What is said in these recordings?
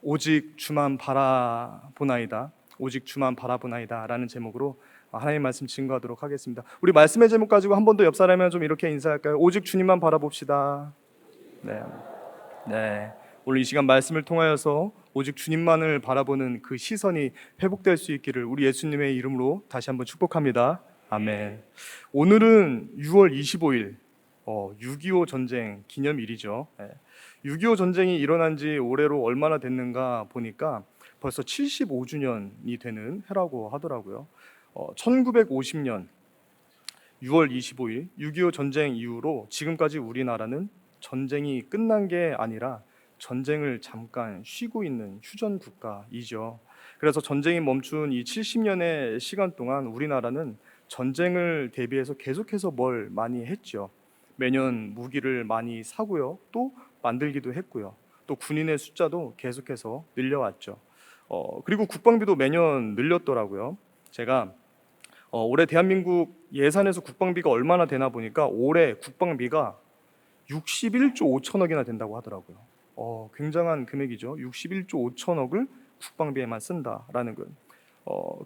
오직 주만 바라보나이다. 오직 주만 바라보나이다 라는 제목으로 하나님의 말씀 증거하도록 하겠습니다. 우리 말씀의 제목 가지고 한 번 더 옆 사람이랑 좀 이렇게 인사할까요? 오직 주님만 바라봅시다. 네. 네. 오늘 이 시간 말씀을 통하여서 오직 주님만을 바라보는 그 시선이 회복될 수 있기를 우리 예수님의 이름으로 다시 한번 축복합니다. 아멘. 오늘은 6월 25일 6.25 전쟁 기념일이죠. 6.25 전쟁이 일어난 지 올해로 얼마나 됐는가 보니까 벌써 75주년이 되는 해라고 하더라고요. 1950년 6월 25일 6.25 전쟁 이후로 지금까지 우리나라는 전쟁이 끝난 게 아니라 전쟁을 잠깐 쉬고 있는 휴전 국가이죠. 그래서 전쟁이 멈춘 이 70년의 시간 동안 우리나라는 전쟁을 대비해서 계속해서 뭘 많이 했죠. 매년 무기를 많이 사고요, 또 만들기도 했고요, 또 군인의 숫자도 계속해서 늘려왔죠. 그리고 국방비도 매년 늘렸더라고요. 제가 올해 대한민국 예산에서 국방비가 얼마나 되나 보니까 올해 국방비가 61조 5천억이나 된다고 하더라고요. 굉장한 금액이죠. 61조 5천억을 국방비에만 쓴다라는 건.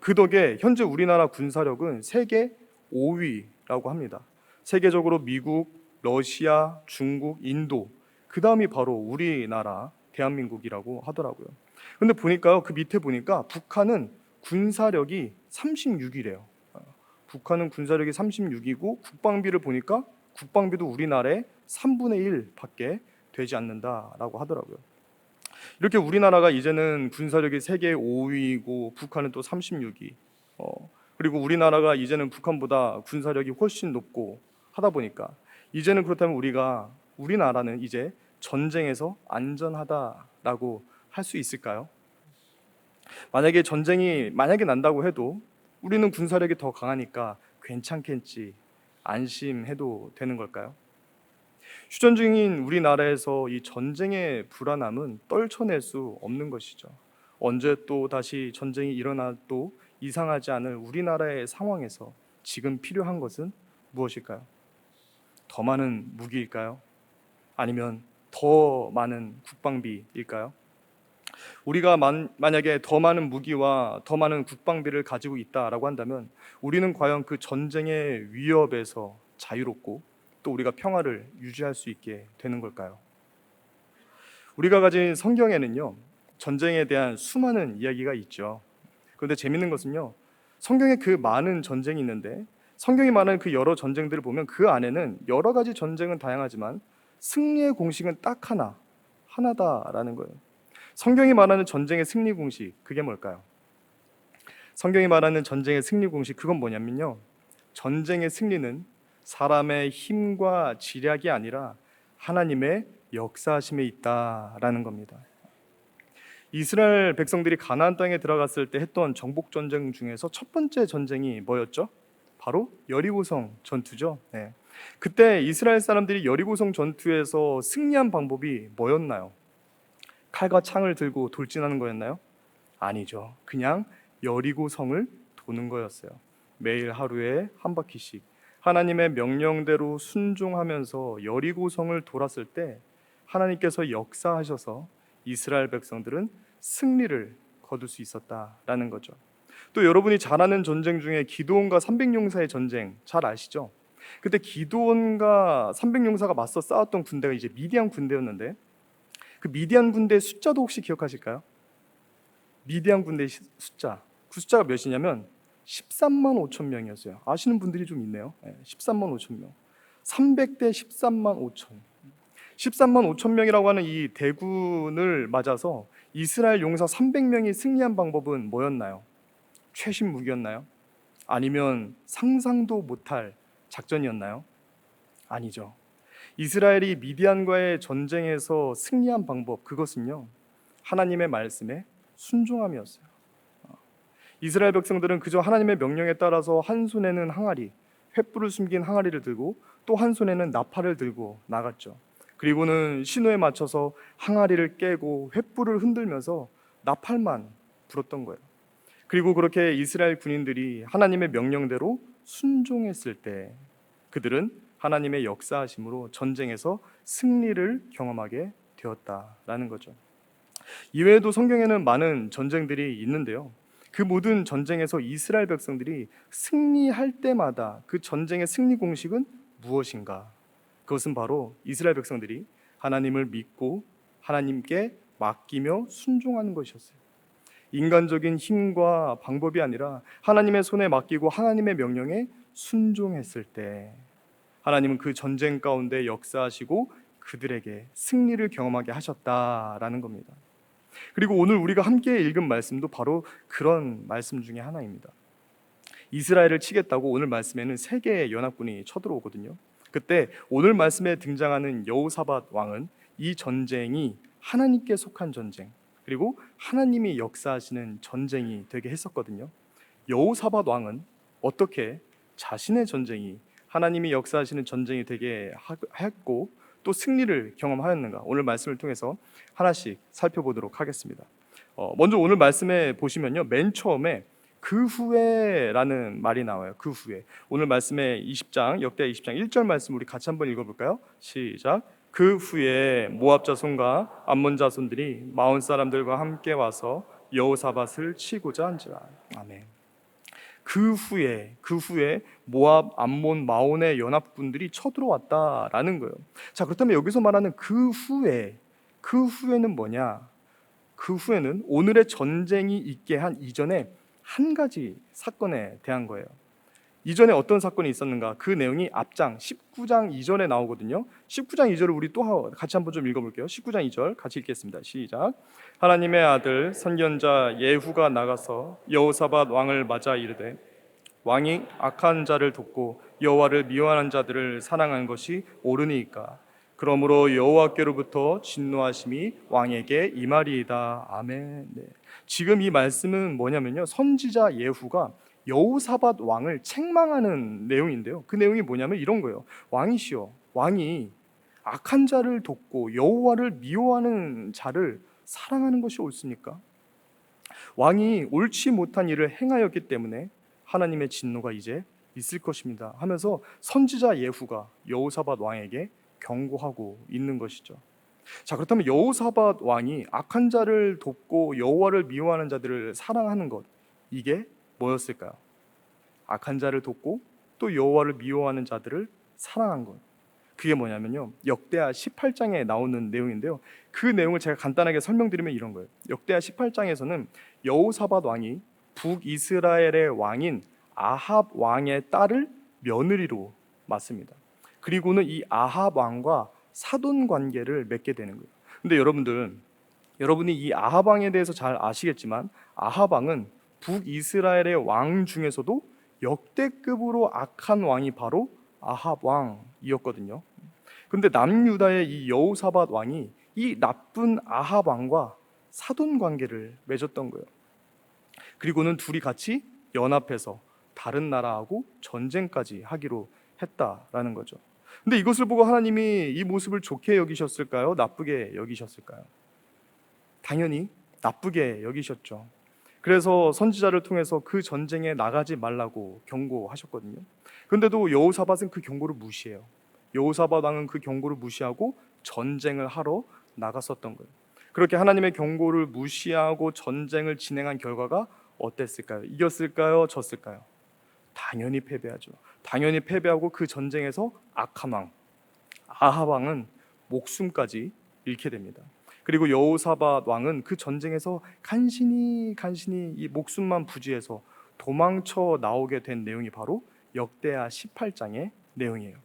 그 덕에 현재 우리나라 군사력은 세계 5위라고 합니다. 세계적으로 미국, 러시아, 중국, 인도, 그 다음이 바로 우리나라 대한민국이라고 하더라고요. 근데 보니까요, 그 밑에 보니까 북한은 군사력이 36위래요. 북한은 군사력이 36이고 국방비를 보니까 국방비도 우리나라의 3분의 1밖에 되지 않는다라고 하더라고요. 이렇게 우리나라가 이제는 군사력이 세계 5위고 북한은 또 36위, 그리고 우리나라가 이제는 북한보다 군사력이 훨씬 높고 하다 보니까 이제는 그렇다면 우리나라는 이제 전쟁에서 안전하다라고 할 수 있을까요? 만약에 전쟁이 난다고 해도 우리는 군사력이 더 강하니까 괜찮겠지, 안심해도 되는 걸까요? 휴전 중인 우리나라에서 이 전쟁의 불안함은 떨쳐낼 수 없는 것이죠. 언제 또 다시 전쟁이 일어나도 이상하지 않을 우리나라의 상황에서 지금 필요한 것은 무엇일까요? 더 많은 무기일까요? 아니면 더 많은 국방비일까요? 우리가 만약에 더 많은 무기와 더 많은 국방비를 가지고 있다라고 한다면 우리는 과연 그 전쟁의 위협에서 자유롭고 또 우리가 평화를 유지할 수 있게 되는 걸까요? 우리가 가진 성경에는요, 전쟁에 대한 수많은 이야기가 있죠. 그런데 재밌는 것은요, 성경에 그 많은 전쟁이 있는데 성경이 말하는 그 여러 전쟁들을 보면 그 안에는 여러 가지 전쟁은 다양하지만 승리의 공식은 딱 하나다라는 거예요. 성경이 말하는 전쟁의 승리 공식, 그게 뭘까요? 성경이 말하는 전쟁의 승리 공식, 그건 뭐냐면요, 전쟁의 승리는 사람의 힘과 지략이 아니라 하나님의 역사하심에 있다라는 겁니다. 이스라엘 백성들이 가나안 땅에 들어갔을 때 했던 정복 전쟁 중에서 첫 번째 전쟁이 뭐였죠? 바로 여리고성 전투죠. 네. 그때 이스라엘 사람들이 여리고성 전투에서 승리한 방법이 뭐였나요? 칼과 창을 들고 돌진하는 거였나요? 아니죠. 그냥 여리고성을 도는 거였어요. 매일 하루에 한 바퀴씩 하나님의 명령대로 순종하면서 여리고성을 돌았을 때 하나님께서 역사하셔서 이스라엘 백성들은 승리를 거둘 수 있었다라는 거죠. 또 여러분이 잘 아는 전쟁 중에 기드온과 300용사의 전쟁 잘 아시죠? 그때 기드온과 300용사가 맞서 싸웠던 군대가 이제 미디안 군대였는데 그 미디안 군대의 숫자도 혹시 기억하실까요? 미디안 군대의 숫자, 그 숫자가 몇이냐면 13만 5천 명이었어요. 아시는 분들이 좀 있네요. 13만 5천 명. 300대 13만 5천. 13만 5천 명이라고 하는 이 대군을 맞아서 이스라엘 용사 300명이 승리한 방법은 뭐였나요? 최신 무기였나요? 아니면 상상도 못할 작전이었나요? 아니죠. 이스라엘이 미디안과의 전쟁에서 승리한 방법, 그것은요, 하나님의 말씀에 순종함이었어요. 이스라엘 백성들은 그저 하나님의 명령에 따라서 한 손에는 항아리, 횃불을 숨긴 항아리를 들고 또 한 손에는 나팔을 들고 나갔죠. 그리고는 신호에 맞춰서 항아리를 깨고 횃불을 흔들면서 나팔만 불었던 거예요. 그리고 그렇게 이스라엘 군인들이 하나님의 명령대로 순종했을 때 그들은 하나님의 역사하심으로 전쟁에서 승리를 경험하게 되었다라는 거죠. 이외에도 성경에는 많은 전쟁들이 있는데요. 그 모든 전쟁에서 이스라엘 백성들이 승리할 때마다 그 전쟁의 승리 공식은 무엇인가? 그것은 바로 이스라엘 백성들이 하나님을 믿고 하나님께 맡기며 순종하는 것이었어요. 인간적인 힘과 방법이 아니라 하나님의 손에 맡기고 하나님의 명령에 순종했을 때 하나님은 그 전쟁 가운데 역사하시고 그들에게 승리를 경험하게 하셨다라는 겁니다. 그리고 오늘 우리가 함께 읽은 말씀도 바로 그런 말씀 중에 하나입니다. 이스라엘을 치겠다고 오늘 말씀에는 세 개의 연합군이 쳐들어오거든요. 그때 오늘 말씀에 등장하는 여호사밧 왕은 이 전쟁이 하나님께 속한 전쟁, 그리고 하나님이 역사하시는 전쟁이 되게 했었거든요. 여호사밧 왕은 어떻게 자신의 전쟁이 하나님이 역사하시는 전쟁이 되게 했고 또 승리를 경험하였는가, 오늘 말씀을 통해서 하나씩 살펴보도록 하겠습니다. 먼저 오늘 말씀에 보시면요, 맨 처음에 그 후에라는 말이 나와요. 그 후에. 오늘 말씀에 20장 역대하 20장 1절 말씀 우리 같이 한번 읽어볼까요? 시작. 그 후에 모압 자손과 암몬 자손들이 마온 사람들과 함께 와서 여호사밧을 치고자 한지라. 아멘. 그 후에 모압, 암몬, 마온의 연합군들이 쳐들어왔다라는 거예요. 자, 그렇다면 여기서 말하는 그 후에는 뭐냐? 그 후에는 오늘의 전쟁이 있게 한 이전에 한 가지 사건에 대한 거예요. 이전에 어떤 사건이 있었는가? 그 내용이 앞장 19장 2절에 나오거든요. 19장 2절을 우리 또 같이 한번 좀 읽어볼게요. 19장 2절 같이 읽겠습니다. 시작. 하나님의 아들 선견자 예후가 나가서 여호사밧 왕을 맞아 이르되 왕이 악한 자를 돕고 여호와를 미워하는 자들을 사랑하는 것이 옳으니까 그러므로 여호와께로부터 진노하심이 왕에게 임하리이다. 아멘. 네. 지금 이 말씀은 뭐냐면요, 선지자 예후가 여호사밧 왕을 책망하는 내용인데요. 그 내용이 뭐냐면 이런 거예요. 왕이시여, 왕이 악한 자를 돕고 여호와를 미워하는 자를 사랑하는 것이 옳습니까? 왕이 옳지 못한 일을 행하였기 때문에 하나님의 진노가 이제 있을 것입니다 하면서 선지자 예후가 여호사밧 왕에게 경고하고 있는 것이죠. 자, 그렇다면 여호사밧 왕이 악한 자를 돕고 여호와를 미워하는 자들을 사랑하는 것, 이게 뭐였을까요? 악한 자를 돕고 또 여호와를 미워하는 자들을 사랑한 것, 그게 뭐냐면요, 역대하 18장에 나오는 내용인데요. 그 내용을 제가 간단하게 설명드리면 이런 거예요. 역대하 18장에서는 여호사밧 왕이 북이스라엘의 왕인 아합 왕의 딸을 며느리로 맞습니다. 그리고는 이 아합 왕과 사돈 관계를 맺게 되는 거예요. 근데 여러분이 이 아합 왕에 대해서 잘 아시겠지만 아합 왕은 북이스라엘의 왕 중에서도 역대급으로 악한 왕이 바로 아합 왕이었거든요. 근데 남유다의 이 여호사밧 왕이 이 나쁜 아합 왕과 사돈 관계를 맺었던 거예요. 그리고는 둘이 같이 연합해서 다른 나라하고 전쟁까지 하기로 했다라는 거죠. 근데 이것을 보고 하나님이 이 모습을 좋게 여기셨을까요? 나쁘게 여기셨을까요? 당연히 나쁘게 여기셨죠. 그래서 선지자를 통해서 그 전쟁에 나가지 말라고 경고하셨거든요. 그런데도 여호사밧은 그 경고를 무시해요. 여호사밧 왕은 그 경고를 무시하고 전쟁을 하러 나갔었던 거예요. 그렇게 하나님의 경고를 무시하고 전쟁을 진행한 결과가 어땠을까요? 이겼을까요? 졌을까요? 당연히 패배하죠. 당연히 패배하고 그 전쟁에서 악한 왕 아합 왕은 목숨까지 잃게 됩니다. 그리고 여호사밧 왕은 그 전쟁에서 간신히 이 목숨만 부지해서 도망쳐 나오게 된 내용이 바로 역대하 18장의 내용이에요.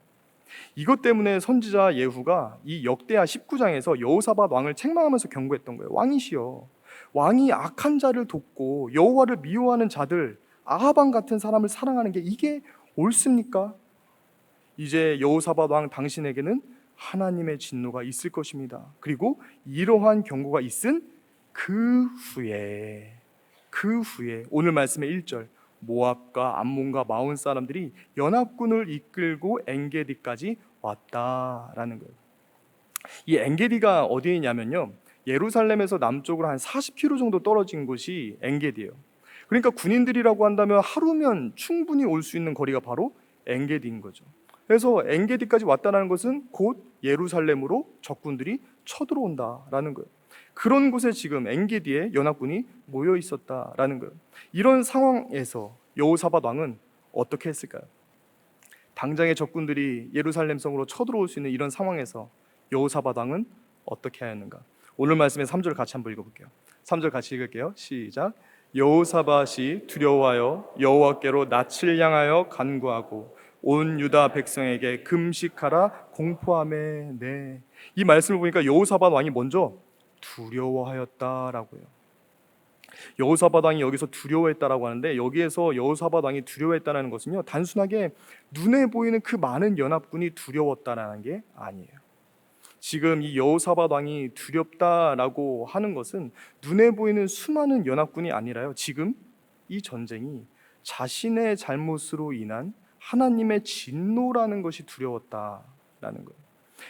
이것 때문에 선지자 예후가 이 역대하 19장에서 여호사밧 왕을 책망하면서 경고했던 거예요. 왕이시여, 왕이 악한 자를 돕고 여호와를 미워하는 자들, 아합 왕 같은 사람을 사랑하는 게 이게 옳습니까? 이제 여호사밧 왕 당신에게는 하나님의 진노가 있을 것입니다. 그리고 이러한 경고가 있은 그 후에 오늘 말씀의 1절, 모압과 암몬과 마온 사람들이 연합군을 이끌고 엔게디까지 왔다라는 거예요. 이 엔게디가 어디에 있냐면요, 예루살렘에서 남쪽으로 한 40km 정도 떨어진 곳이 엔게디예요. 그러니까 군인들이라고 한다면 하루면 충분히 올 수 있는 거리가 바로 엔게디인 거죠. 그래서 엔게디까지 왔다는 것은 곧 예루살렘으로 적군들이 쳐들어온다라는 거예요. 그런 곳에 지금 엔게디의 연합군이 모여 있었다라는 거예요. 이런 상황에서 여호사밧 왕은 어떻게 했을까요? 당장의 적군들이 예루살렘 성으로 쳐들어올 수 있는 이런 상황에서 여호사밧 왕은 어떻게 하였는가? 오늘 말씀의 3절 같이 한번 읽어볼게요. 3절 같이 읽을게요. 시작. 여호사밧이 두려워하여 여호와께로 낯을 향하여 간구하고 온 유다 백성에게 금식하라 공포하매. 네. 이 말씀을 보니까 여호사밧 왕이 먼저 두려워하였다라고요. 여호사밧 왕이 여기서 두려워했다라고 하는데, 여기에서 여호사밧 왕이 두려워했다는 것은요, 단순하게 눈에 보이는 그 많은 연합군이 두려웠다라는 게 아니에요. 지금 이 여호사밧 왕이 두렵다라고 하는 것은 눈에 보이는 수많은 연합군이 아니라요, 지금 이 전쟁이 자신의 잘못으로 인한 하나님의 진노라는 것이 두려웠다라는 거예요.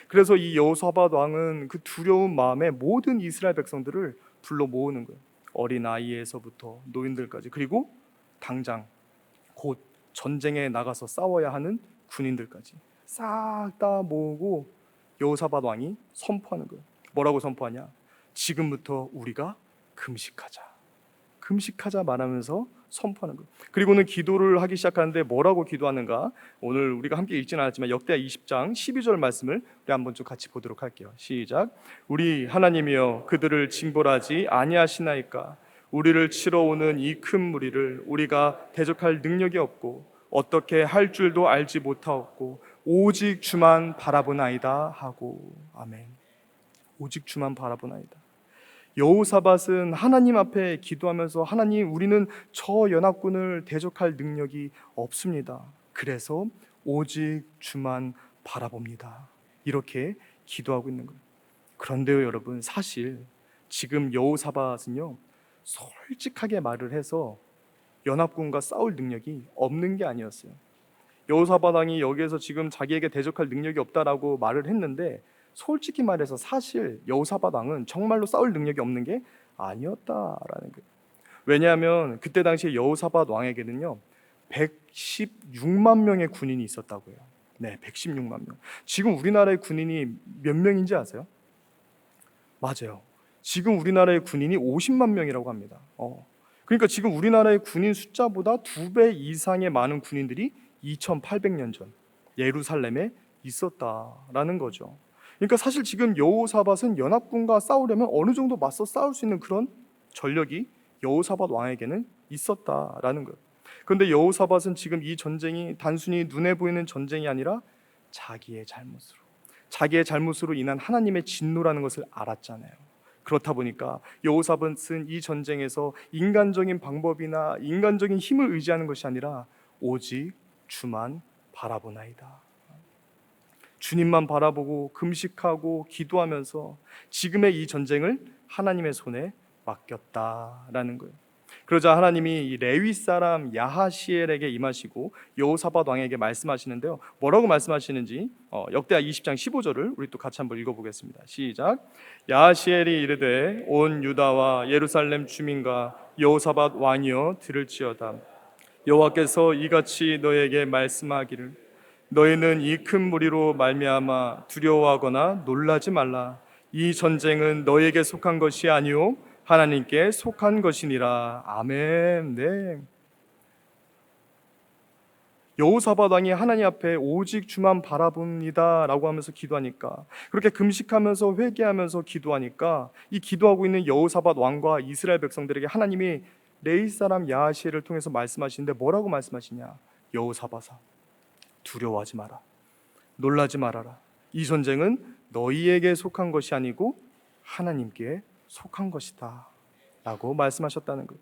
그래서 이 여호사밧 왕은 그 두려운 마음에 모든 이스라엘 백성들을 불러 모으는 거예요. 어린 아이에서부터 노인들까지, 그리고 당장 곧 전쟁에 나가서 싸워야 하는 군인들까지 싹 다 모으고 여호사밧 왕이 선포하는 거예요. 뭐라고 선포하냐? 지금부터 우리가 금식하자 말하면서 선포하는 거예요. 그리고는 기도를 하기 시작하는데 뭐라고 기도하는가? 오늘 우리가 함께 읽지는 않았지만 역대하 20장 12절 말씀을 우리 한번 좀 같이 보도록 할게요. 시작. 우리 하나님이여 그들을 징벌하지 아니하시나이까? 우리를 치러 오는 이 큰 무리를 우리가 대적할 능력이 없고 어떻게 할 줄도 알지 못하옵고 오직 주만 바라보나이다 하고. 아멘. 오직 주만 바라보나이다. 여호사밧은 하나님 앞에 기도하면서, 하나님, 우리는 저 연합군을 대적할 능력이 없습니다. 그래서 오직 주만 바라봅니다. 이렇게 기도하고 있는 거예요. 그런데요 여러분, 사실 지금 여호사밧은요, 솔직하게 말을 해서 연합군과 싸울 능력이 없는 게 아니었어요. 여호사밧 왕이 여기에서 지금 자기에게 대적할 능력이 없다라고 말을 했는데, 솔직히 말해서 사실 여호사밧 왕은 정말로 싸울 능력이 없는 게 아니었다라는 거예요. 왜냐하면 그때 당시에 여호사밧 왕에게는요 116만 명의 군인이 있었다고요. 네, 116만 명. 지금 우리나라의 군인이 몇 명인지 아세요? 맞아요. 지금 우리나라의 군인이 50만 명이라고 합니다. 그러니까 지금 우리나라의 군인 숫자보다 2배 이상의 많은 군인들이 2800년 전 예루살렘에 있었다라는 거죠. 그러니까 사실 지금 여호사밧은 연합군과 싸우려면 어느 정도 맞서 싸울 수 있는 그런 전력이 여호사밧 왕에게는 있었다라는 거예요. 그런데 여호사밧은 지금 이 전쟁이 단순히 눈에 보이는 전쟁이 아니라 자기의 잘못으로 인한 하나님의 진노라는 것을 알았잖아요. 그렇다 보니까 여호사밧은 이 전쟁에서 인간적인 방법이나 인간적인 힘을 의지하는 것이 아니라 오직 주만 바라보나이다. 주님만 바라보고 금식하고 기도하면서 지금의 이 전쟁을 하나님의 손에 맡겼다라는 거예요. 그러자 하나님이 레위 사람 야하시엘에게 임하시고 여호사밧 왕에게 말씀하시는데요, 뭐라고 말씀하시는지 역대하 20장 15절을 우리 또 같이 한번 읽어보겠습니다. 시작. 야하시엘이 이르되 온 유다와 예루살렘 주민과 여호사밧 왕이여 들을지어다. 여호와께서 이같이 너에게 말씀하기를 너희는 이 큰 무리로 말미암아 두려워하거나 놀라지 말라. 이 전쟁은 너희에게 속한 것이 아니요 하나님께 속한 것이니라. 아멘. 네. 여호사밧 왕이 하나님 앞에 오직 주만 바라봅니다 라고 하면서 기도하니까, 그렇게 금식하면서 회개하면서 기도하니까, 이 기도하고 있는 여호사밧 왕과 이스라엘 백성들에게 하나님이 레위 사람 야하시엘을 통해서 말씀하시는데 뭐라고 말씀하시냐? 여호사밧아, 두려워하지 마라. 놀라지 말아라. 이 전쟁은 너희에게 속한 것이 아니고 하나님께 속한 것이다 라고 말씀하셨다는 거예요.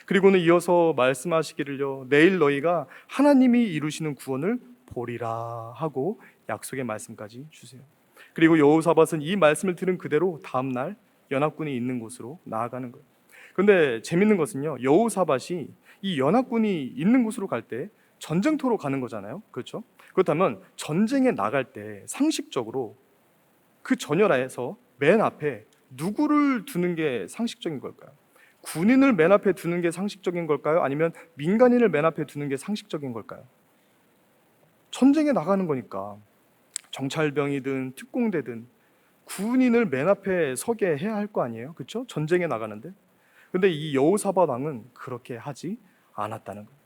그리고는 이어서 말씀하시기를요, 내일 너희가 하나님이 이루시는 구원을 보리라 하고 약속의 말씀까지 주세요. 그리고 여호사밧은 이 말씀을 들은 그대로 다음날 연합군이 있는 곳으로 나아가는 거예요. 그런데 재밌는 것은요, 여호사밧이 이 연합군이 있는 곳으로 갈 때 전쟁터로 가는 거잖아요. 그렇죠? 그렇다면 전쟁에 나갈 때 상식적으로 그 전열하에서 맨 앞에 누구를 두는 게 상식적인 걸까요? 군인을 맨 앞에 두는 게 상식적인 걸까요? 아니면 민간인을 맨 앞에 두는 게 상식적인 걸까요? 전쟁에 나가는 거니까 정찰병이든 특공대든 군인을 맨 앞에 서게 해야 할 거 아니에요, 그렇죠? 전쟁에 나가는데. 근데 이 여호사밧 왕은 그렇게 하지 않았다는 거예요.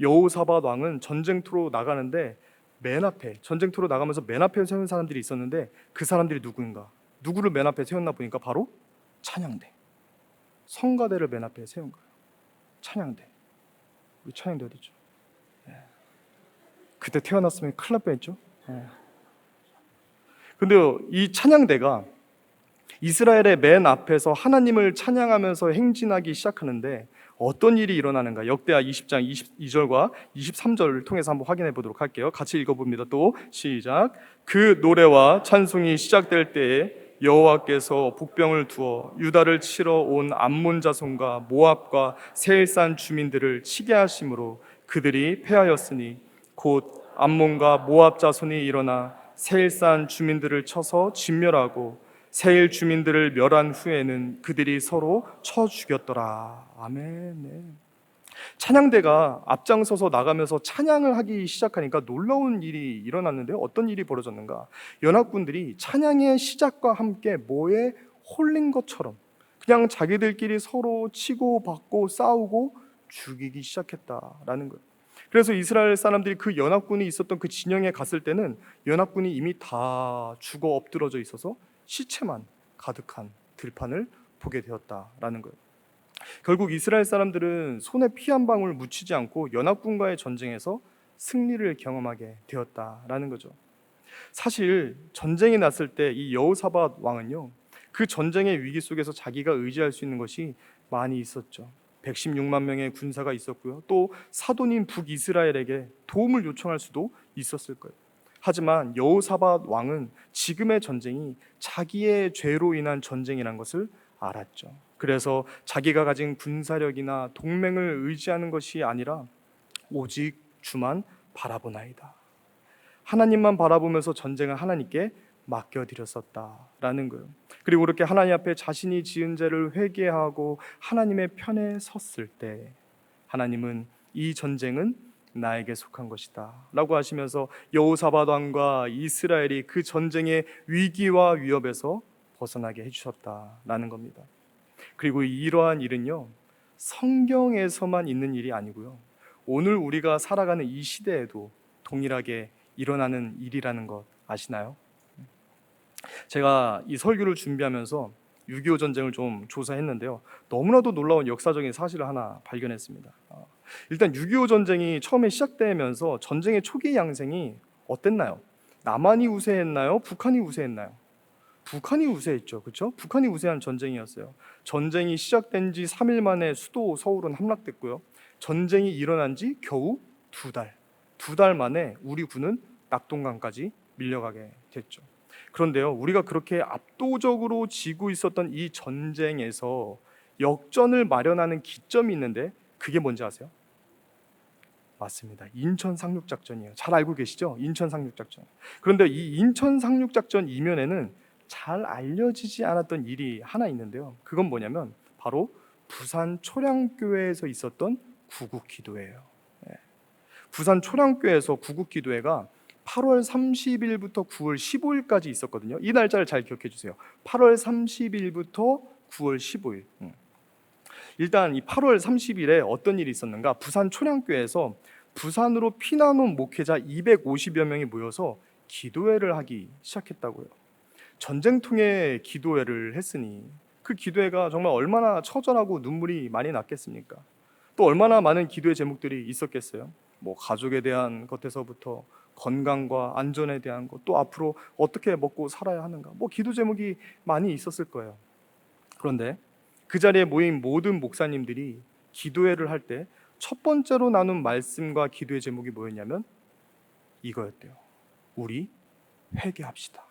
여호사밧 왕은 전쟁터로 나가는데 맨 앞에, 전쟁터로 나가면서 맨 앞에 세운 사람들이 있었는데 그 사람들이 누구인가? 누구를 맨 앞에 세웠나 보니까 바로 찬양대, 성가대를 맨 앞에 세운 거예요. 찬양대. 우리 찬양대 어디죠? 그때 태어났으면 큰일 날 뻔했죠. 근데 이 찬양대가 이스라엘의 맨 앞에서 하나님을 찬양하면서 행진하기 시작하는데 어떤 일이 일어나는가? 역대하 20장 22절과 23절을 통해서 한번 확인해 보도록 할게요. 같이 읽어봅니다. 또 시작. 그 노래와 찬송이 시작될 때에 여호와께서 복병을 두어 유다를 치러 온 암몬 자손과 모압과 세일산 주민들을 치게 하심으로 그들이 패하였으니 곧 암몬과 모압 자손이 일어나 세일산 주민들을 쳐서 진멸하고 세일 주민들을 멸한 후에는 그들이 서로 쳐 죽였더라. 아멘. 네. 찬양대가 앞장서서 나가면서 찬양을 하기 시작하니까 놀라운 일이 일어났는데 어떤 일이 벌어졌는가? 연합군들이 찬양의 시작과 함께 뭐에 홀린 것처럼 그냥 자기들끼리 서로 치고 받고 싸우고 죽이기 시작했다라는 거예요. 그래서 이스라엘 사람들이 그 연합군이 있었던 그 진영에 갔을 때는 연합군이 이미 다 죽어 엎드러져 있어서 시체만 가득한 들판을 보게 되었다라는 거예요. 결국 이스라엘 사람들은 손에 피 한 방울 묻히지 않고 연합군과의 전쟁에서 승리를 경험하게 되었다라는 거죠. 사실 전쟁이 났을 때 이 여호사밧 왕은요, 그 전쟁의 위기 속에서 자기가 의지할 수 있는 것이 많이 있었죠. 116만 명의 군사가 있었고요. 또 사돈인 북이스라엘에게 도움을 요청할 수도 있었을 거예요. 하지만 여호사밧 왕은 지금의 전쟁이 자기의 죄로 인한 전쟁이라는 것을 알았죠. 그래서 자기가 가진 군사력이나 동맹을 의지하는 것이 아니라 오직 주만 바라보나이다. 하나님만 바라보면서 전쟁을 하나님께 맡겨드렸었다라는 거예요. 그리고 그렇게 하나님 앞에 자신이 지은 죄를 회개하고 하나님의 편에 섰을 때 하나님은 이 전쟁은 나에게 속한 것이다 라고 하시면서 여호사밧 왕과 이스라엘이 그 전쟁의 위기와 위협에서 벗어나게 해주셨다라는 겁니다. 그리고 이러한 일은요, 성경에서만 있는 일이 아니고요, 오늘 우리가 살아가는 이 시대에도 동일하게 일어나는 일이라는 것 아시나요? 제가 이 설교를 준비하면서 6.25 전쟁을 좀 조사했는데요, 너무나도 놀라운 역사적인 사실을 하나 발견했습니다. 일단 6.25 전쟁이 처음에 시작되면서 전쟁의 초기 양상이 어땠나요? 남한이 우세했나요? 북한이 우세했나요? 북한이 우세했죠. 그렇죠? 북한이 우세한 전쟁이었어요. 전쟁이 시작된 지 3일 만에 수도 서울은 함락됐고요. 전쟁이 일어난 지 겨우 2달. 2달 만에 우리 군은 낙동강까지 밀려가게 됐죠. 그런데요, 우리가 그렇게 압도적으로 지고 있었던 이 전쟁에서 역전을 마련하는 기점이 있는데 그게 뭔지 아세요? 맞습니다. 인천 상륙작전이에요. 잘 알고 계시죠? 인천 상륙작전. 그런데 이 인천 상륙작전 이면에는 잘 알려지지 않았던 일이 하나 있는데요, 그건 뭐냐면 바로 부산 초량교회에서 있었던 구국기도회예요. 부산 초량교회에서 구국기도회가 8월 30일부터 9월 15일까지 있었거든요. 이 날짜를 잘 기억해 주세요. 8월 30일부터 9월 15일. 일단 이 8월 30일에 어떤 일이 있었는가? 부산 초량교회에서 부산으로 피난 온 목회자 250여 명이 모여서 기도회를 하기 시작했다고요. 전쟁통에 기도회를 했으니 그 기도회가 정말 얼마나 처절하고 눈물이 많이 났겠습니까? 또 얼마나 많은 기도의 제목들이 있었겠어요? 뭐 가족에 대한 것에서부터 건강과 안전에 대한 것, 또 앞으로 어떻게 먹고 살아야 하는가, 뭐 기도 제목이 많이 있었을 거예요. 그런데 그 자리에 모인 모든 목사님들이 기도회를 할 때 첫 번째로 나눈 말씀과 기도의 제목이 뭐였냐면 이거였대요. 우리 회개합시다.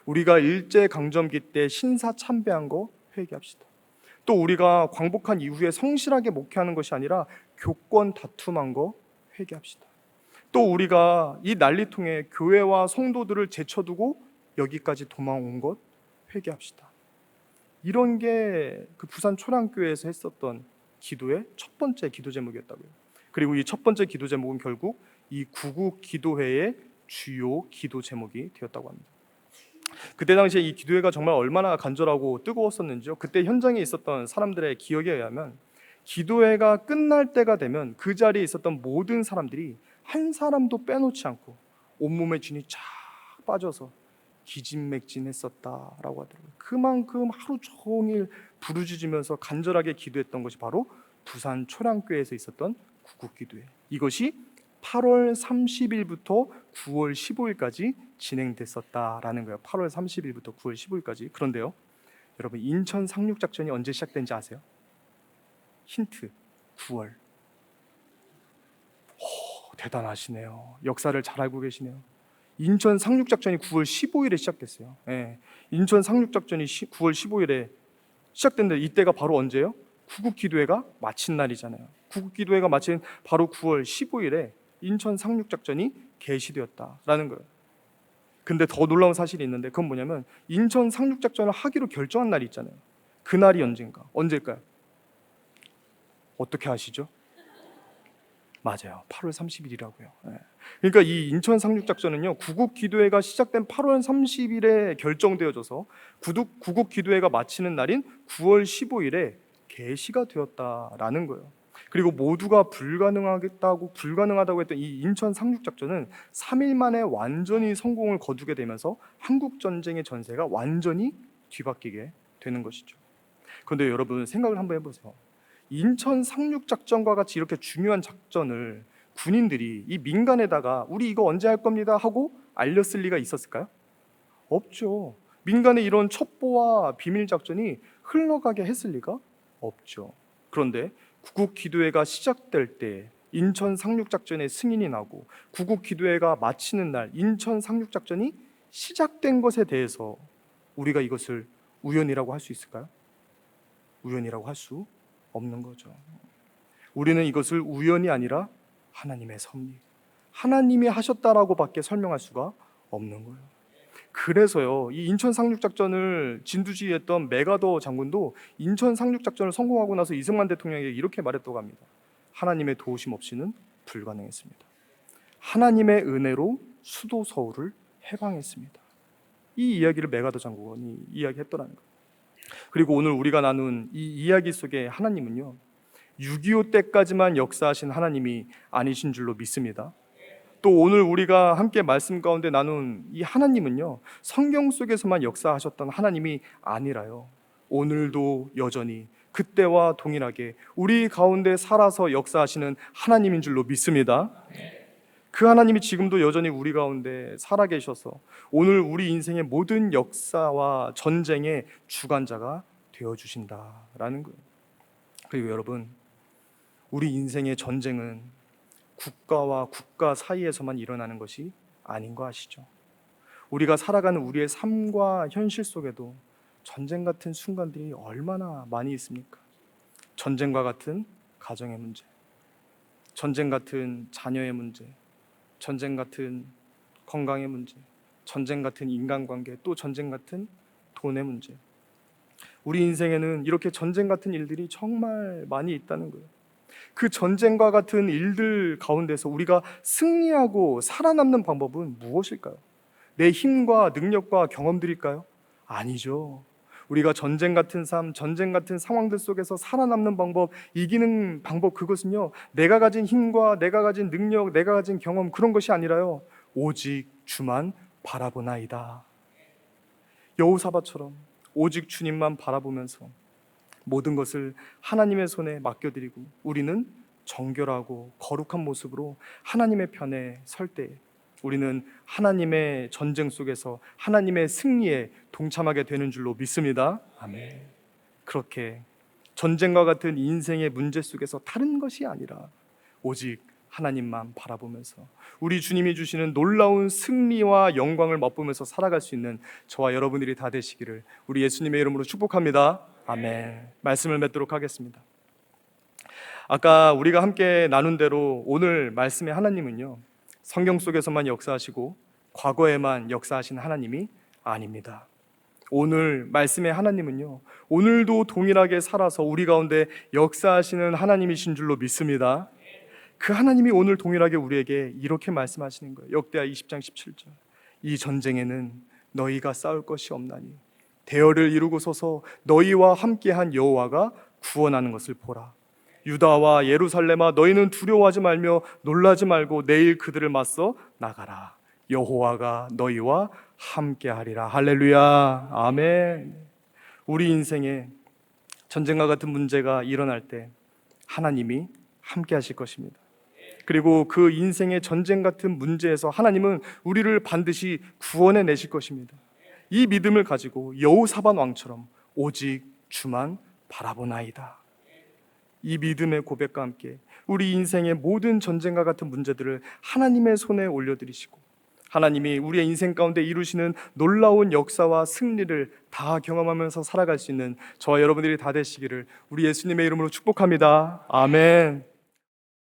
우리가 일제강점기 때 신사 참배한 거 회개합시다. 또 우리가 광복한 이후에 성실하게 목회하는 것이 아니라 교권 다툼한 거 회개합시다. 또 우리가 이 난리통에 교회와 성도들을 제쳐두고 여기까지 도망온 것 회개합시다. 이런 게 그 부산 초량교회에서 했었던 기도의 첫 번째 기도 제목이었다고요. 그리고 이 첫 번째 기도 제목은 결국 이 구국 기도회의 주요 기도 제목이 되었다고 합니다. 그때 당시에 이 기도회가 정말 얼마나 간절하고 뜨거웠었는지요. 그때 현장에 있었던 사람들의 기억에 의하면 기도회가 끝날 때가 되면 그 자리에 있었던 모든 사람들이 한 사람도 빼놓지 않고 온몸에 진이 쫙 빠져서 기진맥진했었다라고 하더라고요. 그만큼 하루 종일 부르짖으면서 간절하게 기도했던 것이 바로 부산 초량교회에서 있었던 구국기도회. 이것이 8월 30일부터 9월 15일까지 진행됐었다라는 거예요. 8월 30일부터 9월 15일까지. 그런데요, 여러분, 인천 상륙작전이 언제 시작된지 아세요? 힌트, 9월. 대단하시네요. 역사를 잘 알고 계시네요. 인천 상륙작전이 9월 15일에 시작됐어요. 예, 인천 상륙작전이 9월 15일에 시작됐는데 이때가 바로 언제요? 구국기도회가 마친 날이잖아요. 구국기도회가 마친 바로 9월 15일에 인천 상륙작전이 개시되었다라는 거예요. 근데 더 놀라운 사실이 있는데 그건 뭐냐면 인천 상륙작전을 하기로 결정한 날이 있잖아요. 그날이 언제일까요? 어떻게 아시죠? 맞아요. 8월 30일이라고요. 그러니까 이 인천 상륙작전은요, 구국기도회가 시작된 8월 30일에 결정되어져서 구국기도회가 마치는 날인 9월 15일에 개시가 되었다라는 거예요. 그리고 모두가 불가능하다고 했던 이 인천 상륙작전은 3일 만에 완전히 성공을 거두게 되면서 한국 전쟁의 전세가 완전히 뒤바뀌게 되는 것이죠. 그런데 여러분, 생각을 한번 해보세요. 인천 상륙작전과 같이 이렇게 중요한 작전을 군인들이 이 민간에다가 우리 이거 언제 할 겁니다 하고 알렸을 리가 있었을까요? 없죠. 민간의 이런 첩보와 비밀작전이 흘러가게 했을 리가 없죠. 그런데 구국기도회가 시작될 때 인천 상륙작전의 승인이 나고 구국기도회가 마치는 날 인천 상륙작전이 시작된 것에 대해서 우리가 이것을 우연이라고 할 수 있을까요? 우연이라고 할 수 없는 거죠. 우리는 이것을 우연이 아니라 하나님의 섭리, 하나님이 하셨다라고 밖에 설명할 수가 없는 거예요. 그래서요, 이 인천 상륙작전을 진두지휘했던 메가더 장군도 인천 상륙작전을 성공하고 나서 이승만 대통령에게 이렇게 말했다고 합니다. 하나님의 도우심 없이는 불가능했습니다. 하나님의 은혜로 수도 서울을 해방했습니다. 이 이야기를 메가더 장군이 이야기했더라는 거예요. 그리고 오늘 우리가 나눈 이 이야기 속에 하나님은요, 6.25 때까지만 역사하신 하나님이 아니신 줄로 믿습니다. 또 오늘 우리가 함께 말씀 가운데 나눈 이 하나님은요, 성경 속에서만 역사하셨던 하나님이 아니라요, 오늘도 여전히 그때와 동일하게 우리 가운데 살아서 역사하시는 하나님인 줄로 믿습니다. 그 하나님이 지금도 여전히 우리 가운데 살아계셔서 오늘 우리 인생의 모든 역사와 전쟁의 주관자가 되어주신다라는 거예요. 그리고 여러분, 우리 인생의 전쟁은 국가와 국가 사이에서만 일어나는 것이 아닌 거 아시죠? 우리가 살아가는 우리의 삶과 현실 속에도 전쟁 같은 순간들이 얼마나 많이 있습니까? 전쟁과 같은 가정의 문제, 전쟁 같은 자녀의 문제, 전쟁 같은 건강의 문제, 전쟁 같은 인간관계, 또 전쟁 같은 돈의 문제. 우리 인생에는 이렇게 전쟁 같은 일들이 정말 많이 있다는 거예요. 그 전쟁과 같은 일들 가운데서 우리가 승리하고 살아남는 방법은 무엇일까요? 내 힘과 능력과 경험들일까요? 아니죠. 우리가 전쟁 같은 삶, 전쟁 같은 상황들 속에서 살아남는 방법, 이기는 방법, 그것은요, 내가 가진 힘과 내가 가진 능력, 내가 가진 경험, 그런 것이 아니라요, 오직 주만 바라보나이다. 여호사밧처럼 오직 주님만 바라보면서 모든 것을 하나님의 손에 맡겨드리고 우리는 정결하고 거룩한 모습으로 하나님의 편에 설 때 우리는 하나님의 전쟁 속에서 하나님의 승리에 동참하게 되는 줄로 믿습니다. 아멘. 그렇게 전쟁과 같은 인생의 문제 속에서 다른 것이 아니라 오직 하나님만 바라보면서 우리 주님이 주시는 놀라운 승리와 영광을 맛보면서 살아갈 수 있는 저와 여러분들이 다 되시기를 우리 예수님의 이름으로 축복합니다. 아멘. 말씀을 맺도록 하겠습니다. 아까 우리가 함께 나눈 대로 오늘 말씀의 하나님은요, 성경 속에서만 역사하시고 과거에만 역사하신 하나님이 아닙니다. 오늘 말씀의 하나님은요, 오늘도 동일하게 살아서 우리 가운데 역사하시는 하나님이신 줄로 믿습니다. 그 하나님이 오늘 동일하게 우리에게 이렇게 말씀하시는 거예요. 역대하 20장 17절. 이 전쟁에는 너희가 싸울 것이 없나니 대열을 이루고 서서 너희와 함께한 여호와가 구원하는 것을 보라. 유다와 예루살렘아, 너희는 두려워하지 말며 놀라지 말고 내일 그들을 맞서 나가라. 여호와가 너희와 함께하리라. 할렐루야. 아멘. 우리 인생에 전쟁과 같은 문제가 일어날 때 하나님이 함께하실 것입니다. 그리고 그 인생의 전쟁 같은 문제에서 하나님은 우리를 반드시 구원해 내실 것입니다. 이 믿음을 가지고 여호사밧 왕처럼 오직 주만 바라보나이다. 이 믿음의 고백과 함께 우리 인생의 모든 전쟁과 같은 문제들을 하나님의 손에 올려드리시고 하나님이 우리의 인생 가운데 이루시는 놀라운 역사와 승리를 다 경험하면서 살아갈 수 있는 저와 여러분들이 다 되시기를 우리 예수님의 이름으로 축복합니다. 아멘.